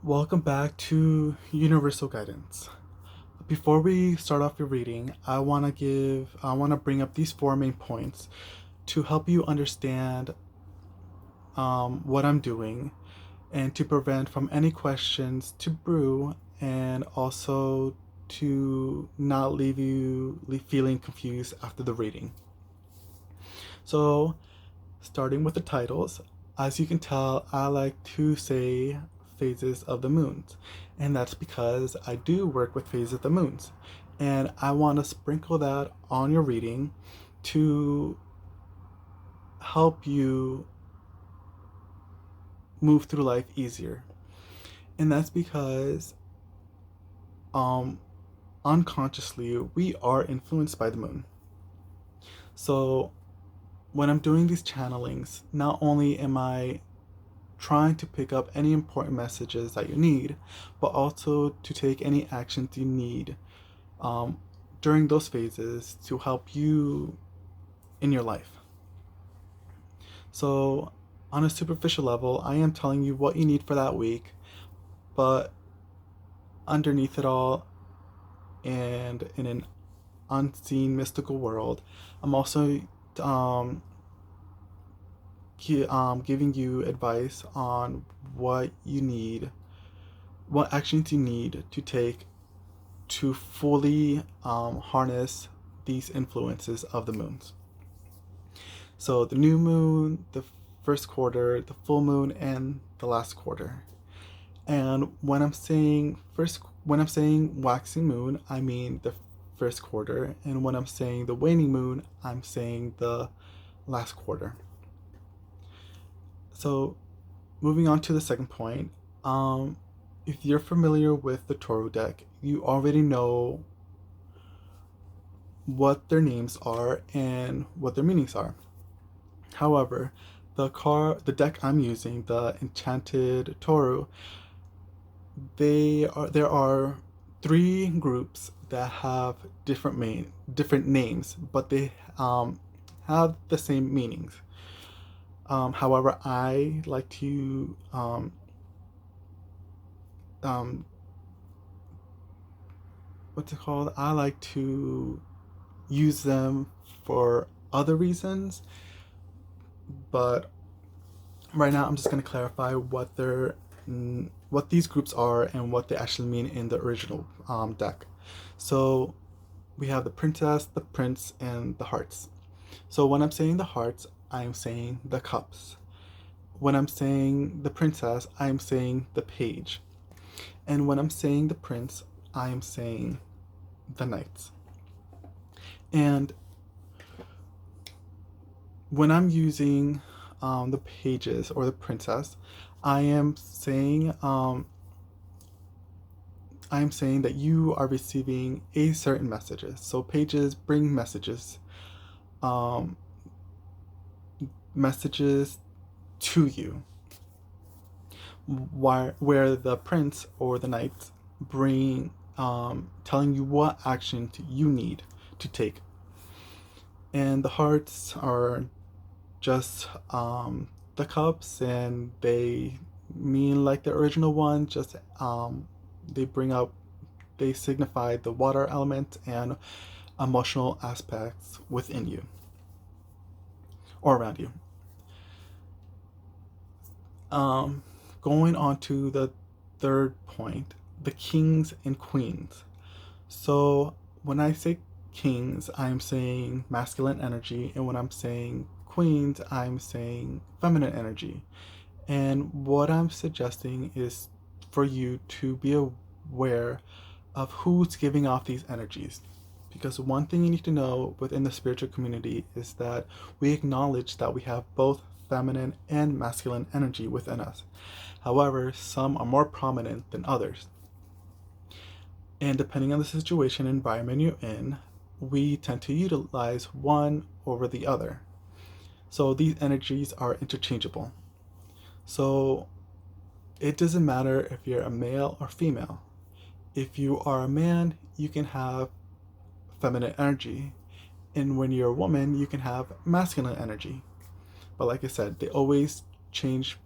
Welcome back to Universal Guidance. Before we start off your reading, I want to bring up these four main points to help you understand what I'm doing and to prevent from any questions to brew and also to not feeling confused after the reading. So, starting with the titles, as you can tell, I like to say phases of the moons, and that's because I do work with phases of the moons, and I want to sprinkle that on your reading to help you move through life easier. And that's because um unconsciously we are influenced by the moon. So when I'm doing these channelings, not only am I trying to pick up any important messages that you need, but also to take any actions you need um, during those phases to help you in your life. So, on a superficial level, I am telling you what you need for that week, but underneath it all, and in an unseen mystical world, I'm also um, giving you advice on what actions you need to take to fully harness these influences of the moons. So the new moon, the first quarter, the full moon, and the last quarter. And when I'm saying waxing moon, I mean the first quarter, and when I'm saying the waning moon, I'm saying the last quarter. So moving on to the second point, if you're familiar with the Taurus deck, you already know what their names are and what their meanings are. However, the deck I'm using, the Enchanted Toru, there are three groups that have different names, but they have the same meanings. However, I like to um, what's it called? I like to use them for other reasons, but right now I'm just going to clarify what these groups are and what they actually mean in the original deck. So we have the princess, the prince, and the hearts. So when I'm saying the hearts, I'm saying the cups. When I'm saying the princess, I'm saying the page. And when I'm saying the prince, I'm saying the knights. And when I'm using the pages or the princess, I am saying that you are receiving a certain messages. So pages bring um, messages to you, where the prince or the knights bring telling you what action you need to take. And the hearts are just the cups, and they mean like the original one, just they bring up they signify the water element and emotional aspects within you or around you. Um, Going on to the third point, the kings and queens. So when I say kings, I'm saying masculine energy, and when I'm saying queens, I'm saying feminine energy. And what I'm suggesting is for you to be aware of who's giving off these energies. Because one thing you need to know within the spiritual community is that we acknowledge that we have both feminine and masculine energy within us. However, some are more prominent than others. And depending on the situation and environment you're in, we tend to utilize one over the other. So these energies are interchangeable. So it doesn't matter if you're a male or female. If you are a man, you can have feminine energy. And when you're a woman, you can have masculine energy. But like I said, they always change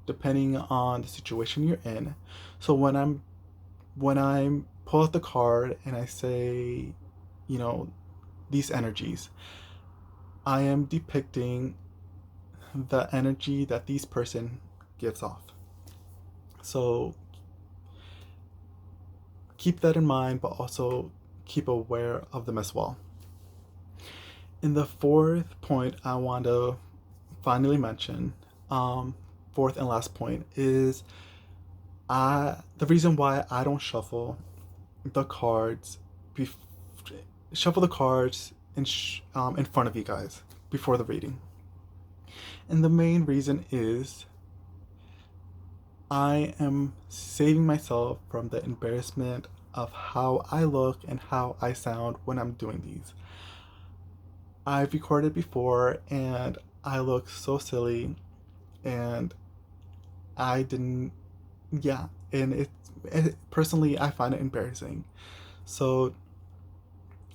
depending on the situation you're in. So when I pull out the card and I say, you know, these energies, I am depicting the energy that these person gives off. So keep that in mind, but also keep aware of them as well. In the fourth point, I want to finally mention, fourth and last point, is the reason why I don't the cards, bef- shuffle the cards in front of you guys before the reading. And the main reason is I am saving myself from the embarrassment of how I look and how I sound when I'm doing these. I've recorded before and I look so silly, and I didn't, yeah, and personally, I find it embarrassing. So,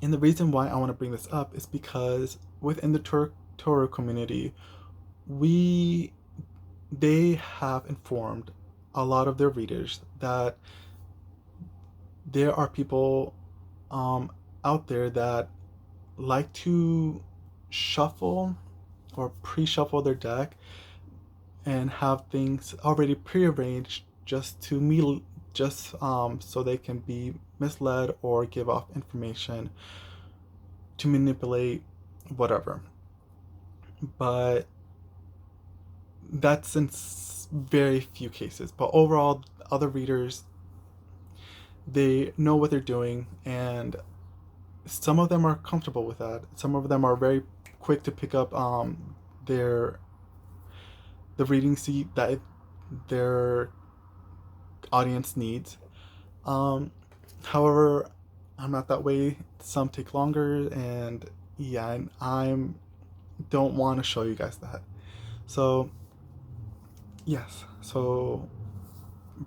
and the reason why I want to bring this up is because within the Toro community, we they have informed a lot of their readers that there are people out there that like to shuffle or pre-shuffle their deck and have things already prearranged just so they can be misled or give off information to manipulate whatever. But that's in very few cases. But overall, other readers, they know what they're doing, and some of them are comfortable with that. Some of them are very quick to pick up their the reading seat that their audience needs. Um, However, I'm not that way. Some take longer, and yeah, and I'm don't want to show you guys that. So yes, so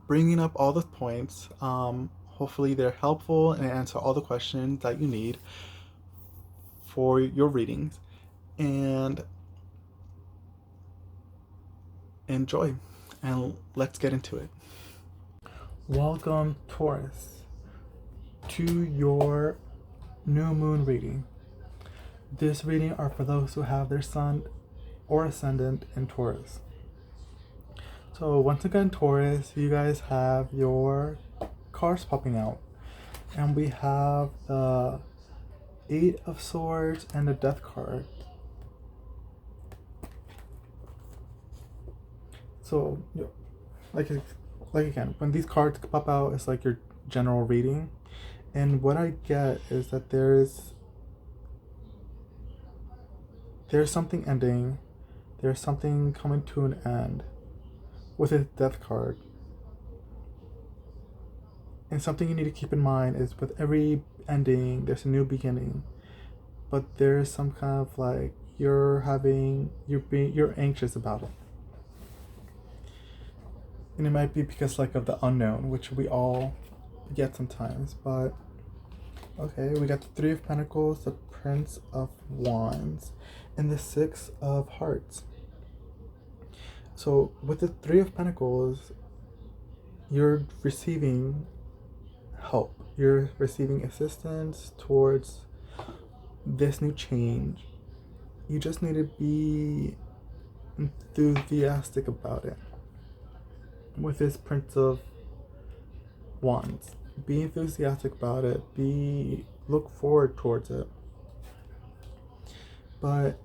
bringing up all the points. Hopefully they're helpful and answer all the questions that you need for your readings, and enjoy. And let's get into it. Welcome, Taurus, to your new moon reading. This reading are for those who have their sun or ascendant in Taurus. So once again, Taurus, you guys have your cards popping out. And we have the Eight of Swords and the Death card. So, like again, when these cards pop out, it's like your general reading. And what I get is that there's something ending, there's something coming to an end with a Death card. And something you need to keep in mind is with every ending, there's a new beginning. But there's some kind of like you're anxious about it. And it might be because like of the unknown, which we all get sometimes. But okay, we got the Three of Pentacles, the Prince of Wands, and the Six of Hearts. So with the Three of Pentacles, you're receiving help. You're receiving assistance towards this new change. You just need to be enthusiastic about it. With this Prince of Wands, be enthusiastic about it. Look forward towards it. But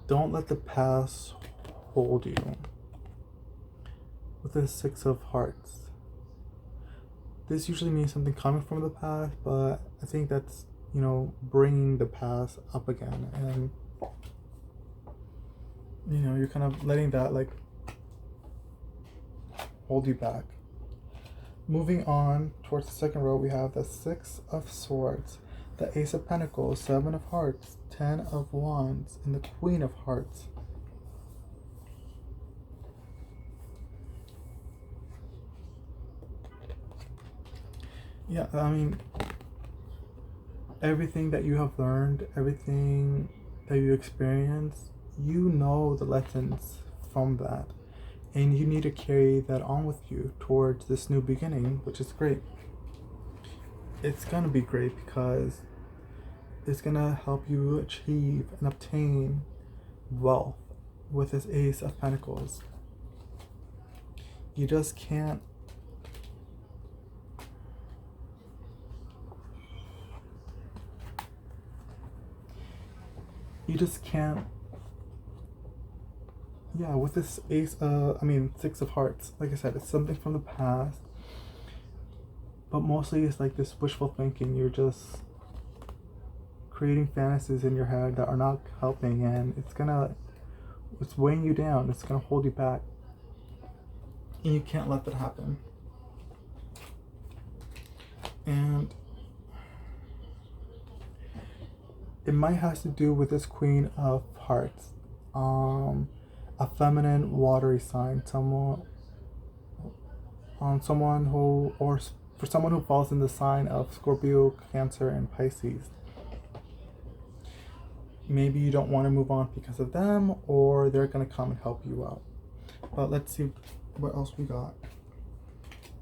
don't let the past hold you. With the Six of Hearts, this usually means something coming from the past, but I think that's, bringing the past up again, and you're kind of letting that like hold you back. Moving on towards the second row, we have the Six of Swords, the Ace of Pentacles, Seven of Hearts, Ten of Wands, and the Queen of Hearts. Yeah, I mean, everything that you have learned, everything that you experience, you know the lessons from that. And you need to carry that on with you towards this new beginning, which is great. It's gonna be great because it's gonna help you achieve and obtain wealth with this Ace of Pentacles. You just can't yeah, with this Six of Hearts, like I said, it's something from the past, but mostly it's like this wishful thinking. You're just creating fantasies in your head that are not helping, and it's weighing you down, it's gonna hold you back, and you can't let that happen. And it might have to do with this Queen of Hearts, a feminine watery sign, someone who, or for someone who falls in the sign of Scorpio, Cancer, and Pisces. Maybe you don't want to move on because of them, or they're gonna come and help you out. But let's see what else we got.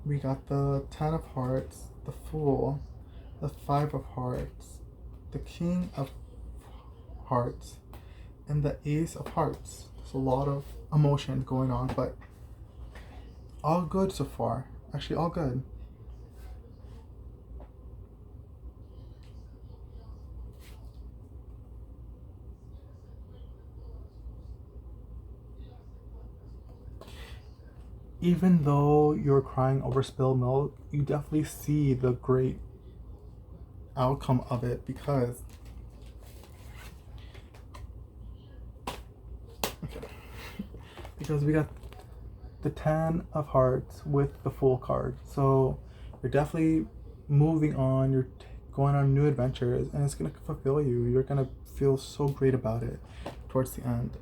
We got the Ten of Hearts, the Fool, the Five of Hearts, the King of Hearts, and the Ace of Hearts. There's a lot of emotion going on, but all good so far. Actually, all good. Even though you're crying over spilled milk, you definitely see the great outcome of it, because we got the Ten of Hearts with the Fool card. So you're definitely moving on, you're going on new adventures, and it's going to fulfill you. You're going to feel so great about it towards the end.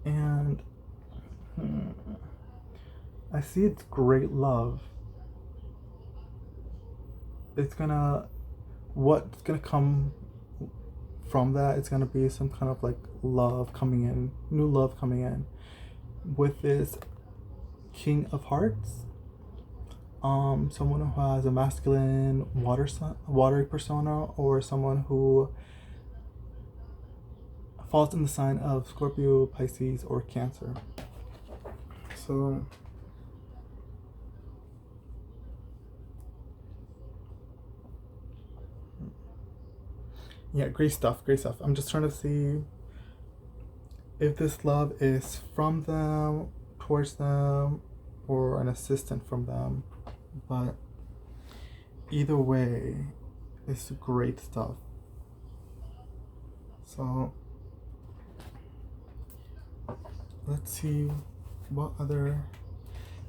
And I see it's great love. What's gonna come from that, it's gonna be some kind of like love coming in, new love coming in with this King of Hearts. Someone who has a masculine watery persona, or someone who falls in the sign of Scorpio, Pisces, or Cancer. So yeah, great stuff. I'm just trying to see if this love is from them, towards them, or an assistant from them. But either way, it's great stuff. So let's see what other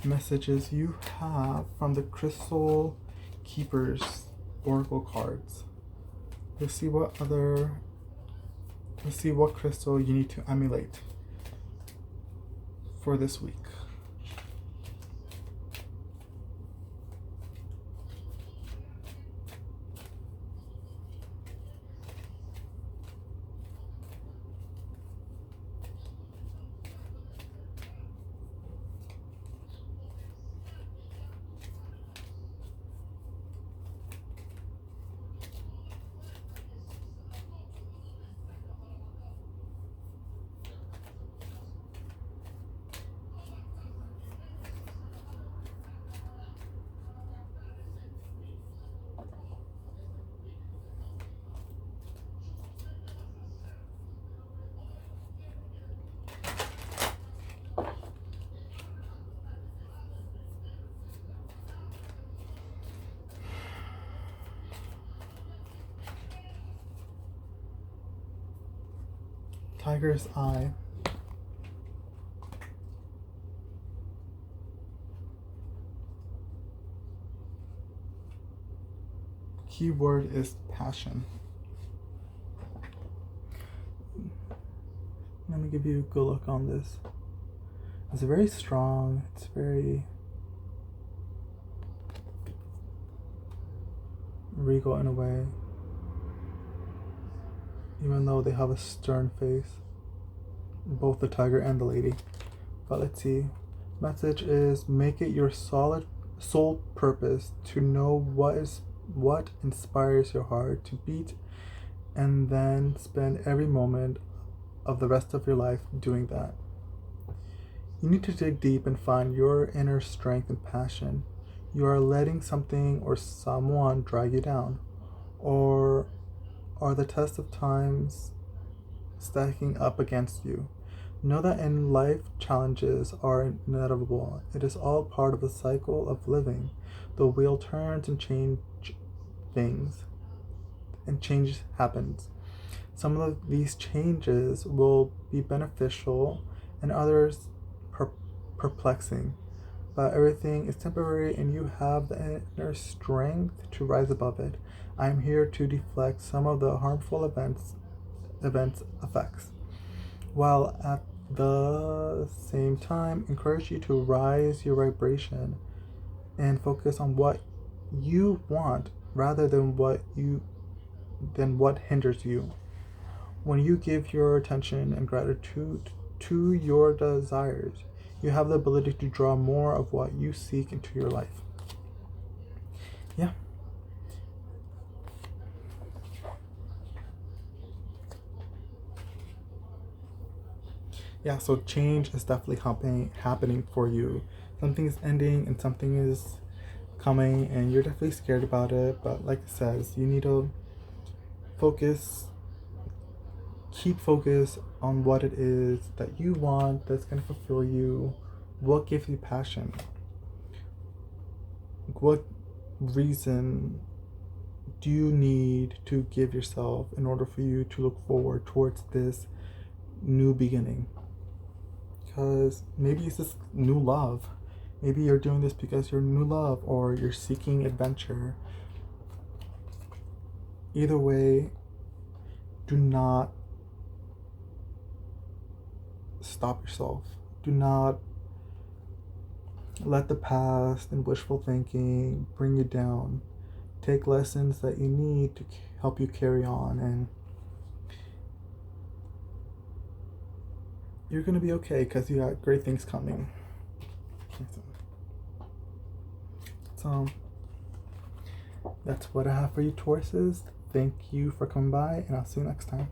messages you have from the Crystal Keepers Oracle cards. Let's see what crystal you need to emulate for this week. Tiger's Eye. Keyword is passion. Let me give you a good look on this. It's very strong. It's very regal in a way, even though they have a stern face, both the tiger and the lady. But let's see. Message is, make it your solid sole purpose to know what inspires your heart to beat, and then spend every moment of the rest of your life doing that. You need to dig deep and find your inner strength and passion. You are letting something or someone drag you down, or are the test of times stacking up against you? Know that in life, challenges are inevitable. It is all part of the cycle of living. The wheel turns and things, and change happens. Some of these changes will be beneficial and others perplexing. But everything is temporary and you have the inner strength to rise above it. I am here to deflect some of the harmful events effects, while at the same time encourage you to rise your vibration and focus on what you want rather than what hinders you. When you give your attention and gratitude to your desires, you have the ability to draw more of what you seek into your life. Yeah. Yeah, so change is definitely happening for you. Something is ending and something is coming, and you're definitely scared about it. But like it says, you need to keep focus on what it is that you want that's going to fulfill you. What gives you passion? What reason do you need to give yourself in order for you to look forward towards this new beginning? Because maybe it's this new love. Maybe you're doing this because you're new love or you're seeking adventure. Either way, do not stop yourself. Do not let the past and wishful thinking bring you down. Take lessons that you need to help you carry on, and you're going to be okay because you got great things coming. So that's what I have for you, Tauruses. Thank you for coming by, and I'll see you next time.